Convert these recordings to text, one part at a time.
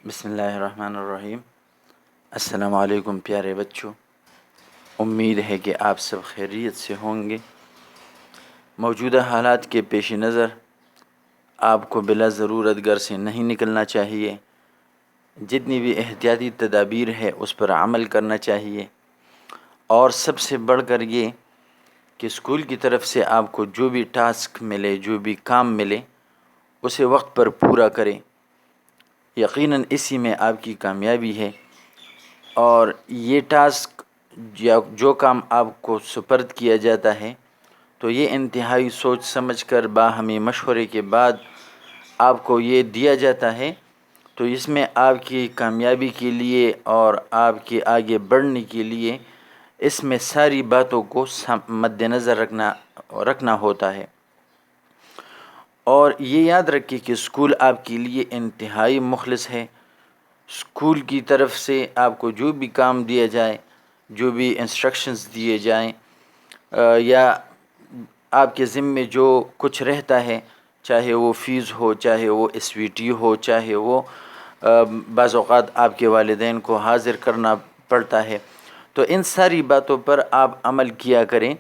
بسم اللہ الرحمن الرحیم۔ السلام علیکم پیارے بچوں، امید ہے کہ آپ سب خیریت سے ہوں گے۔ موجودہ حالات کے پیش نظر آپ کو بلا ضرورت گھر سے نہیں نکلنا چاہیے۔ جتنی بھی احتیاطی تدابیر ہے اس پر عمل کرنا چاہیے، اور سب سے بڑھ کر یہ کہ اسکول کی طرف سے آپ کو جو بھی ٹاسک ملے، جو بھی کام ملے، اسے وقت پر پورا کریں۔ یقیناً اسی میں آپ کی کامیابی ہے، اور یہ ٹاسک یا جو کام آپ کو سپرد کیا جاتا ہے تو یہ انتہائی سوچ سمجھ کر باہمی مشورے کے بعد آپ کو یہ دیا جاتا ہے، تو اس میں آپ کی کامیابی کے لیے اور آپ کے آگے بڑھنے کے لیے اس میں ساری باتوں کو مد نظر رکھنا ہوتا ہے۔ اور یہ یاد رکھیں کہ اسکول آپ کے لیے انتہائی مخلص ہے۔ اسکول کی طرف سے آپ کو جو بھی کام دیا جائے، جو بھی انسٹرکشنز دیے جائیں، یا آپ کے ذمے جو کچھ رہتا ہے، چاہے وہ فیس ہو، چاہے وہ ایس وی ٹی ہو، چاہے وہ بعض اوقات آپ کے والدین کو حاضر کرنا پڑتا ہے، تو ان ساری باتوں پر آپ عمل کیا کریں۔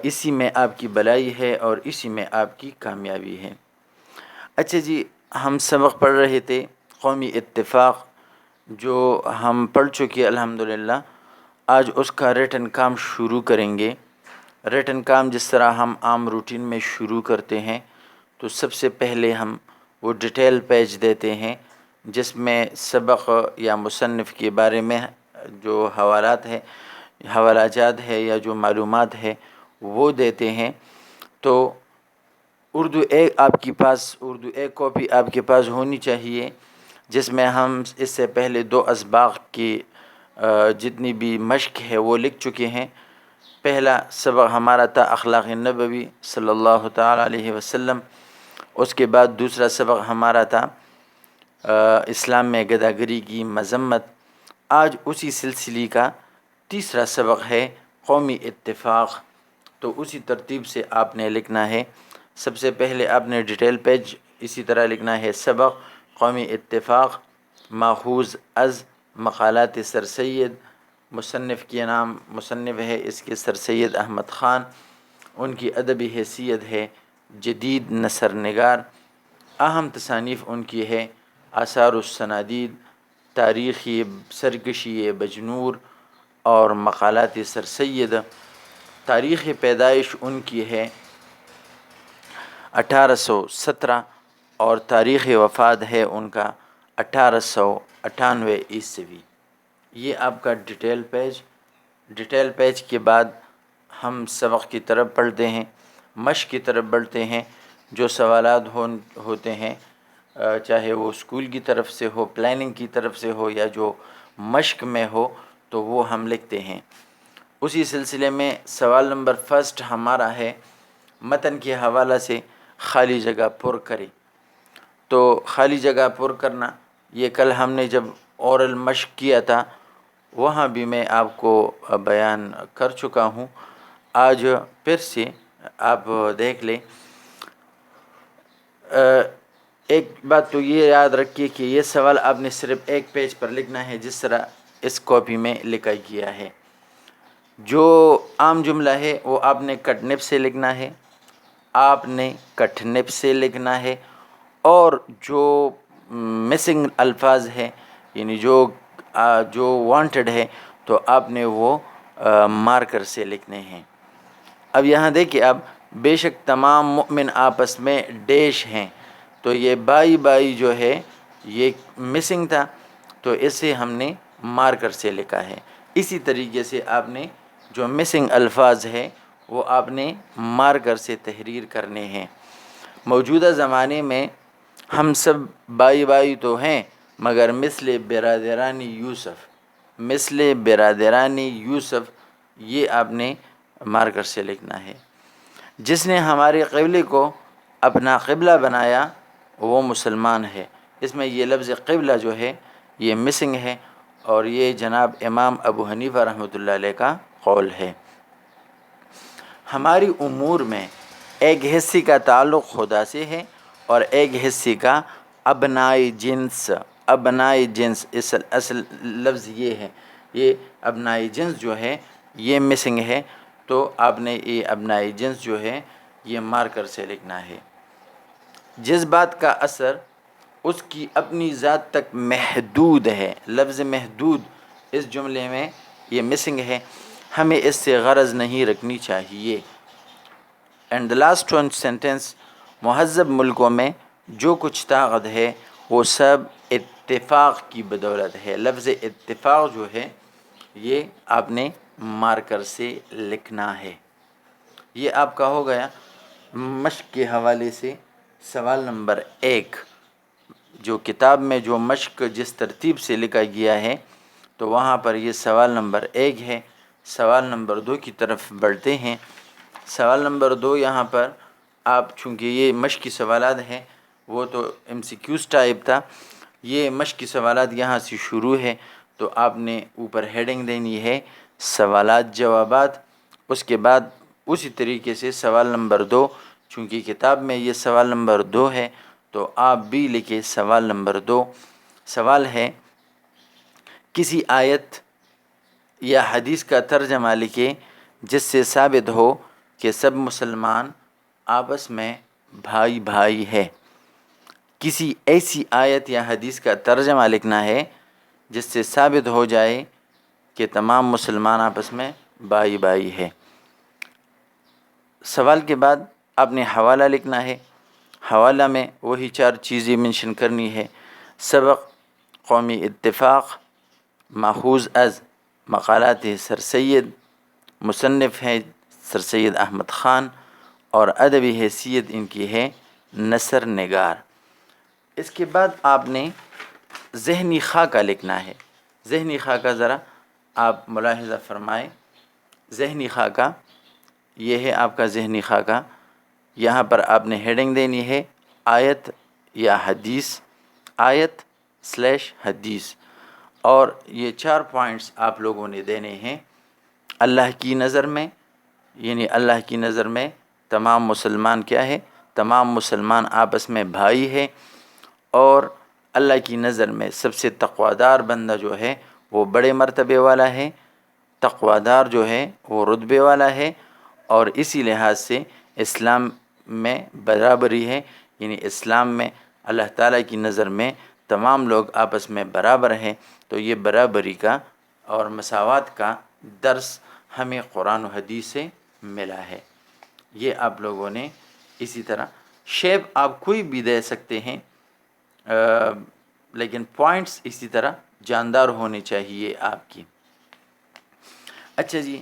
اسی میں آپ کی بھلائی ہے اور اسی میں آپ کی کامیابی ہے۔ اچھا جی، ہم سبق پڑھ رہے تھے قومی اتفاق، جو ہم پڑھ چکے الحمدللہ۔ آج اس کا ریٹن کام شروع کریں گے۔ ریٹن کام جس طرح ہم عام روٹین میں شروع کرتے ہیں، تو سب سے پہلے ہم وہ ڈیٹیل پیج دیتے ہیں جس میں سبق یا مصنف کے بارے میں جو حوالہ جات ہے یا جو معلومات ہے وہ دیتے ہیں۔ تو اردو ایک کاپی آپ کے پاس ہونی چاہیے، جس میں ہم اس سے پہلے 2 اسباق کی جتنی بھی مشق ہے وہ لکھ چکے ہیں۔ پہلا سبق ہمارا تھا اخلاق نبوی صلی اللہ تعالی علیہ وسلم، اس کے بعد دوسرا سبق ہمارا تھا اسلام میں گداگری کی مذمت۔ آج اسی سلسلے کا تیسرا سبق ہے قومی اتفاق، تو اسی ترتیب سے آپ نے لکھنا ہے۔ سب سے پہلے آپ نے ڈیٹیل پیج اسی طرح لکھنا ہے، سبق قومی اتفاق ماخوذ از مقالات سر سید، مصنف ہے اس کے سر سید احمد خان، ان کی ادبی حیثیت ہے جدید نثر نگار۔ اہم تصانیف ان کی ہے آثار السنادید، تاریخی سرکشی بجنور اور مقالات سر سید۔ تاریخ پیدائش ان کی ہے 1817، اور تاریخ وفات ہے ان کا 1898 عیسوی۔ یہ آپ کا ڈیٹیل پیج کے بعد ہم سبق کی طرف بڑھتے ہیں، مشق کی طرف بڑھتے ہیں۔ جو سوالات ہوتے ہیں، چاہے وہ اسکول کی طرف سے ہو، پلاننگ کی طرف سے ہو، یا جو مشق میں ہو، تو وہ ہم لکھتے ہیں۔ اسی سلسلے میں سوال نمبر 1 ہمارا ہے متن کے حوالہ سے خالی جگہ پر کریں۔ تو خالی جگہ پر کرنا، یہ کل ہم نے جب اورل مشق کیا تھا وہاں بھی میں آپ کو بیان کر چکا ہوں۔ آج پھر سے آپ دیکھ لیں۔ ایک بات تو یہ یاد رکھیے کہ یہ سوال آپ نے صرف ایک پیج پر لکھنا ہے جس طرح اس کاپی میں لکھا گیا ہے۔ جو عام جملہ ہے وہ آپ نے کٹ نب سے لکھنا ہے، لکھنا ہے، اور جو مسنگ الفاظ ہے، یعنی جو وانٹڈ ہے، تو آپ نے وہ مارکر سے لکھنے ہیں۔ اب یہاں دیکھیں، اب بے شک تمام مؤمن آپس میں ڈیش ہیں، تو یہ بائی جو ہے یہ مسنگ تھا، تو اسے ہم نے مارکر سے لکھا ہے۔ اسی طریقے سے آپ نے جو مسنگ الفاظ ہے وہ آپ نے مارکر سے تحریر کرنے ہیں۔ موجودہ زمانے میں ہم سب بائی تو ہیں، مگر مثل برادرانی یوسف یہ آپ نے مارکر سے لکھنا ہے۔ جس نے ہمارے قبلے کو اپنا قبلہ بنایا وہ مسلمان ہے۔ اس میں یہ لفظ قبلہ جو ہے یہ مسنگ ہے، اور یہ جناب امام ابو حنیفہ رحمۃ اللہ علیہ کا قول ہے۔ ہماری امور میں ایک حصے کا تعلق خدا سے ہے اور ایک حصے کا ابنائے جنس ابنائے جنس، اصل لفظ یہ ہے، یہ ابنائے جنس جو ہے یہ مسنگ ہے، تو آپ نے یہ ابنائے جنس جو ہے یہ مارکر سے لکھنا ہے۔ جس بات کا اثر اس کی اپنی ذات تک محدود ہے، لفظ محدود اس جملے میں یہ مسنگ ہے، ہمیں اس سے غرض نہیں رکھنی چاہیے۔ And the last one sentence, مہذب ملکوں میں جو کچھ طاقت ہے وہ سب اتفاق کی بدولت ہے۔ لفظ اتفاق جو ہے یہ آپ نے مارکر سے لکھنا ہے۔ یہ آپ کا ہو گیا مشق کے حوالے سے سوال نمبر 1۔ جو کتاب میں جو مشق جس ترتیب سے لکھا گیا ہے تو وہاں پر یہ سوال نمبر 1 ہے۔ سوال نمبر 2 کی طرف بڑھتے ہیں۔ سوال نمبر 2 یہاں پر آپ، چونکہ یہ مشقی سوالات ہیں، وہ تو MCQs ٹائپ تھا، یہ مشقی سوالات یہاں سے شروع ہے، تو آپ نے اوپر ہیڈنگ دینی ہے سوالات جوابات۔ اس کے بعد اسی طریقے سے سوال نمبر 2، چونکہ کتاب میں یہ سوال نمبر 2 ہے تو آپ بھی لکھیں سوال نمبر 2۔ سوال ہے کسی آیت یا حدیث کا ترجمہ لکھیں جس سے ثابت ہو کہ سب مسلمان آپس میں بھائی بھائی ہے۔ کسی ایسی آیت یا حدیث کا ترجمہ لکھنا ہے جس سے ثابت ہو جائے کہ تمام مسلمان آپس میں بھائی بھائی ہے۔ سوال کے بعد آپ نے حوالہ لکھنا ہے۔ حوالہ میں وہی 4 چیزیں منشن کرنی ہے: سبق، قومی اتفاق، ماخوذ از مقالات سر سید، مصنف ہیں سر سید احمد خان، اور ادبی حیثیت ان کی ہے نثر نگار۔ اس کے بعد آپ نے ذہنی خاکہ لکھنا ہے۔ ذہنی خاکہ ذرا آپ ملاحظہ فرمائیں۔ ذہنی خاکہ یہ ہے آپ کا ذہنی خاکہ۔ یہاں پر آپ نے ہیڈنگ دینی ہے آیت یا حدیث، آیت / حدیث، اور یہ 4 پوائنٹس آپ لوگوں نے دینے ہیں۔ اللہ کی نظر میں، یعنی اللہ کی نظر میں تمام مسلمان کیا ہے؟ تمام مسلمان آپس میں بھائی ہے، اور اللہ کی نظر میں سب سے تقویدار بندہ جو ہے وہ بڑے مرتبے والا ہے، تقویدار جو ہے وہ رتبے والا ہے، اور اسی لحاظ سے اسلام میں برابری ہے، یعنی اسلام میں اللہ تعالیٰ کی نظر میں تمام لوگ آپس میں برابر ہیں۔ تو یہ برابری کا اور مساوات کا درس ہمیں قرآن و حدیث سے ملا ہے۔ یہ آپ لوگوں نے اسی طرح شیپ آپ کوئی بھی دے سکتے ہیں، لیکن پوائنٹس اسی طرح جاندار ہونے چاہیے آپ کی۔ اچھا جی،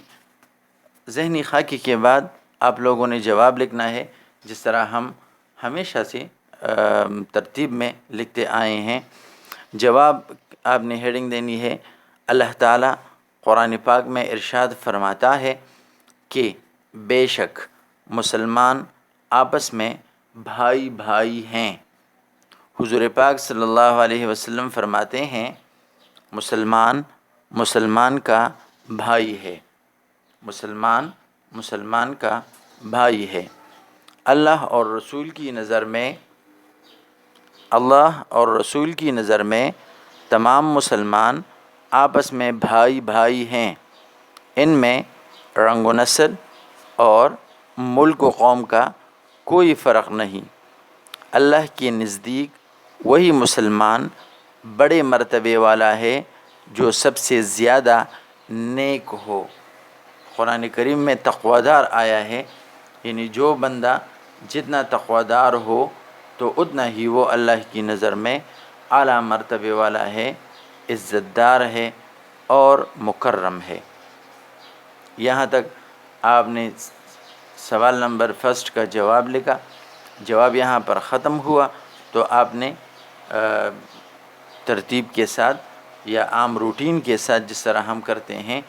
ذہنی خاکے کے بعد آپ لوگوں نے جواب لکھنا ہے جس طرح ہم ہمیشہ سے ترتیب میں لکھتے آئے ہیں۔ جواب آپ نے ہیڈنگ دینی ہے اللہ تعالیٰ قرآن پاک میں ارشاد فرماتا ہے کہ بے شک مسلمان آپس میں بھائی بھائی ہیں۔ حضور پاک صلی اللہ علیہ وسلم فرماتے ہیں مسلمان کا بھائی ہے، مسلمان کا بھائی ہے۔ اللہ اور رسول کی نظر میں تمام مسلمان آپس میں بھائی بھائی ہیں، ان میں رنگ و نسل اور ملک و قوم کا کوئی فرق نہیں۔ اللہ کے نزدیک وہی مسلمان بڑے مرتبے والا ہے جو سب سے زیادہ نیک ہو۔ قرآن کریم میں تقویدار آیا ہے، یعنی جو بندہ جتنا تقویدار ہو تو اتنا ہی وہ اللہ کی نظر میں اعلیٰ مرتبے والا ہے، عزت دار ہے اور مکرم ہے۔ یہاں تک آپ نے سوال نمبر 1 کا جواب لکھا، جواب یہاں پر ختم ہوا، تو آپ نے ترتیب کے ساتھ یا عام روٹین کے ساتھ جس طرح ہم کرتے ہیں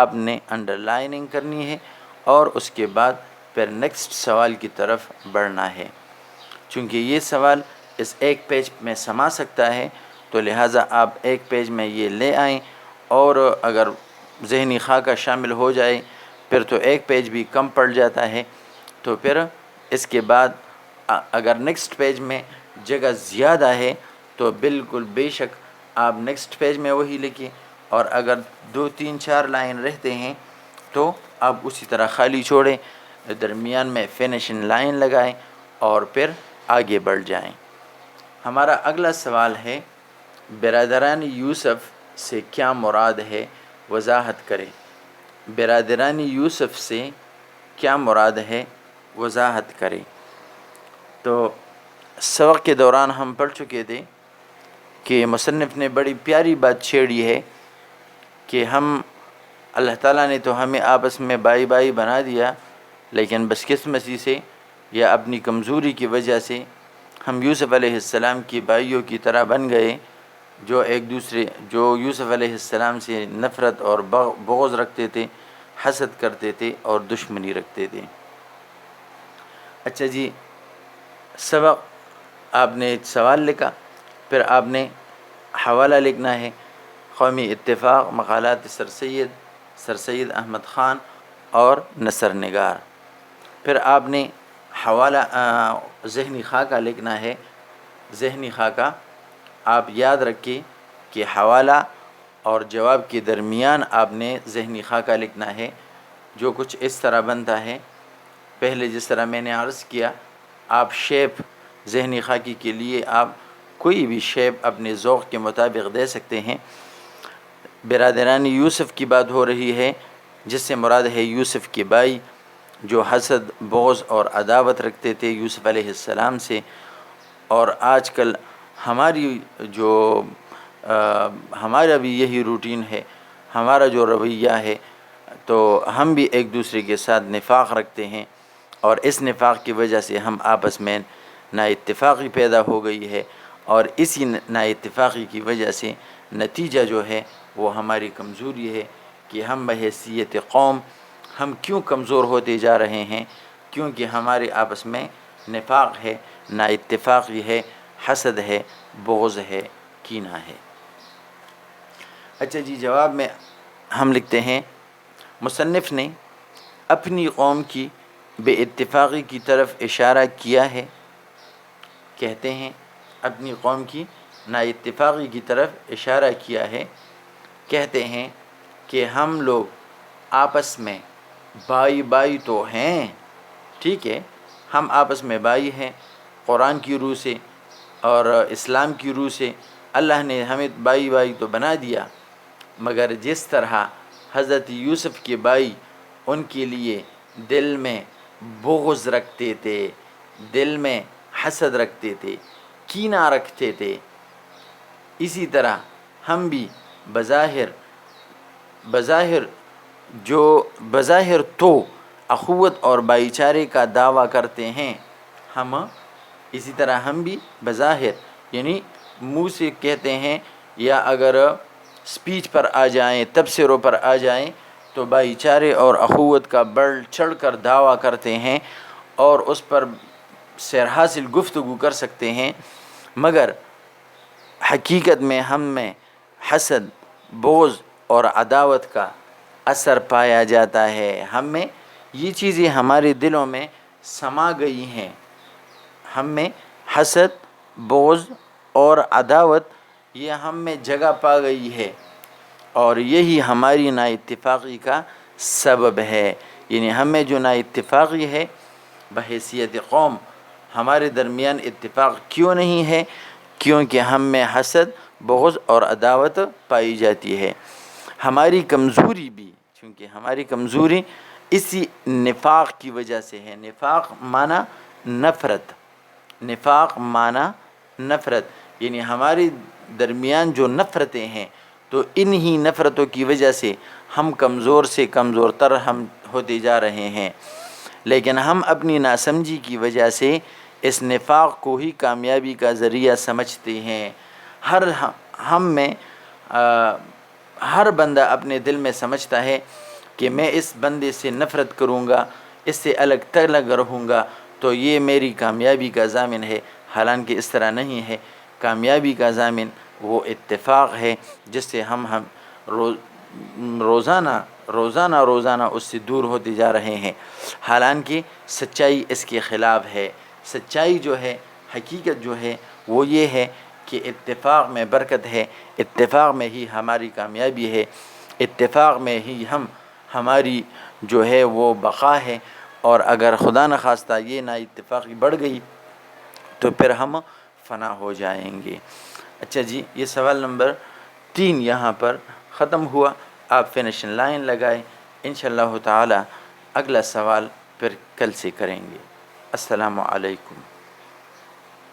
آپ نے انڈر لائننگ کرنی ہے، اور اس کے بعد پھر نیکسٹ سوال کی طرف بڑھنا ہے۔ چونکہ یہ سوال اس ایک پیج میں سما سکتا ہے تو لہٰذا آپ ایک پیج میں یہ لے آئیں، اور اگر ذہنی خاکہ شامل ہو جائے پھر تو ایک پیج بھی کم پڑ جاتا ہے، تو پھر اس کے بعد اگر نیکسٹ پیج میں جگہ زیادہ ہے تو بالکل بے شک آپ نیکسٹ پیج میں وہی لکھیں، اور اگر 2 3 4 لائن رہتے ہیں تو آپ اسی طرح خالی چھوڑیں، درمیان میں فینیشنگ لائن لگائیں اور پھر آگے بڑھ جائیں۔ ہمارا اگلا سوال ہے، برادران یوسف سے کیا مراد ہے، وضاحت کریں۔ برادران یوسف سے کیا مراد ہے، وضاحت کریں۔ تو سبق کے دوران ہم پڑھ چکے تھے کہ مصنف نے بڑی پیاری بات چھیڑی ہے کہ ہم اللہ تعالیٰ نے تو ہمیں آپس میں بھائی بھائی بنا دیا، لیکن بدقسمتی سے یا اپنی کمزوری کی وجہ سے ہم یوسف علیہ السلام کی بھائیوں کی طرح بن گئے، جو یوسف علیہ السلام سے نفرت اور بغض رکھتے تھے، حسد کرتے تھے اور دشمنی رکھتے تھے۔ اچھا جی، سبق آپ نے سوال لکھا، پھر آپ نے حوالہ لکھنا ہے، قومی اتفاق مقالات سر سید احمد خان اور نثر نگار۔ پھر آپ نے حوالہ ذہنی خاکہ لکھنا ہے۔ ذہنی خاکہ آپ یاد رکھیں کہ حوالہ اور جواب کے درمیان آپ نے ذہنی خاکہ لکھنا ہے، جو کچھ اس طرح بنتا ہے۔ پہلے جس طرح میں نے عرض کیا، آپ شیپ ذہنی خاکی کے لیے آپ کوئی بھی شیپ اپنے ذوق کے مطابق دے سکتے ہیں۔ برادران یوسف کی بات ہو رہی ہے، جس سے مراد ہے یوسف کے بھائی جو حسد، بغض اور عداوت رکھتے تھے یوسف علیہ السلام سے۔ اور آج کل ہمارا بھی یہی روٹین ہے، ہمارا جو رویہ ہے، تو ہم بھی ایک دوسرے کے ساتھ نفاق رکھتے ہیں، اور اس نفاق کی وجہ سے ہم آپس میں نا اتفاقی پیدا ہو گئی ہے، اور اسی نا اتفاقی کی وجہ سے نتیجہ جو ہے وہ ہماری کمزوری ہے کہ ہم بحیثیت قوم ہم کیوں کمزور ہوتے جا رہے ہیں، کیونکہ ہمارے آپس میں نفاق ہے، نا اتفاقی ہے، حسد ہے، بغض ہے، کینہ ہے۔ اچھا جی، جواب میں ہم لکھتے ہیں، مصنف نے اپنی قوم کی بے اتفاقی کی طرف اشارہ کیا ہے۔ کہتے ہیں اپنی قوم کی نا اتفاقی کی طرف اشارہ کیا ہے۔ کہتے ہیں کہ ہم لوگ آپس میں بھائی تو ہیں، ٹھیک ہے، ہم آپس میں بھائی ہیں، قرآن کی روح سے اور اسلام کی روح سے اللہ نے ہمیں بھائی تو بنا دیا، مگر جس طرح حضرت یوسف کے بھائی ان کے لیے دل میں بغض رکھتے تھے، دل میں حسد رکھتے تھے، کینہ رکھتے تھے، اسی طرح ہم بھی بظاہر تو اخوت اور بھائی چارے کا دعویٰ کرتے ہیں، اسی طرح ہم بھی بظاہر یعنی منہ سے کہتے ہیں، یا اگر سپیچ پر آ جائیں، تبصروں پر آ جائیں تو بھائی چارے اور اخوت کا بڑھ چڑھ کر دعویٰ کرتے ہیں اور اس پر سیر حاصل گفتگو کر سکتے ہیں، مگر حقیقت میں ہم میں حسد، بغض اور عداوت کا اثر پایا جاتا ہے۔ ہم میں یہ چیزیں ہمارے دلوں میں سما گئی ہیں، ہم میں حسد، بغض اور عداوت یہ ہم میں جگہ پا گئی ہے، اور یہی ہماری نا اتفاقی کا سبب ہے۔ یعنی ہم میں جو نا اتفاقی ہے بحیثیت قوم، ہمارے درمیان اتفاق کیوں نہیں ہے؟ کیونکہ ہم میں حسد، بغض اور عداوت پائی جاتی ہے۔ ہماری کمزوری بھی، چونکہ ہماری کمزوری اسی نفاق کی وجہ سے ہے۔ نفاق معنی نفرت، نفاق معنی نفرت، یعنی ہمارے درمیان جو نفرتیں ہیں، تو انہی نفرتوں کی وجہ سے ہم کمزور سے کمزور تر ہم ہوتے جا رہے ہیں، لیکن ہم اپنی ناسمجھی کی وجہ سے اس نفاق کو ہی کامیابی کا ذریعہ سمجھتے ہیں۔ ہم میں ہر بندہ اپنے دل میں سمجھتا ہے کہ میں اس بندے سے نفرت کروں گا، اس سے الگ تھلگ رہوں گا تو یہ میری کامیابی کا ضامن ہے، حالانکہ اس طرح نہیں ہے۔ کامیابی کا ضامن وہ اتفاق ہے جس سے ہم روزانہ اس سے دور ہوتے جا رہے ہیں، حالانکہ سچائی اس کے خلاف ہے۔ سچائی جو ہے، حقیقت جو ہے وہ یہ ہے کہ اتفاق میں برکت ہے، اتفاق میں ہی ہماری کامیابی ہے، اتفاق میں ہی ہماری جو ہے وہ بقا ہے، اور اگر خدا نخواستہ یہ نا اتفاقی بڑھ گئی تو پھر ہم فنا ہو جائیں گے۔ اچھا جی، یہ سوال نمبر 3 یہاں پر ختم ہوا۔ آپ فنیشنگ لائن لگائیں، انشاءاللہ تعالی اگلا سوال پھر کل سے کریں گے۔ السلام علیکم۔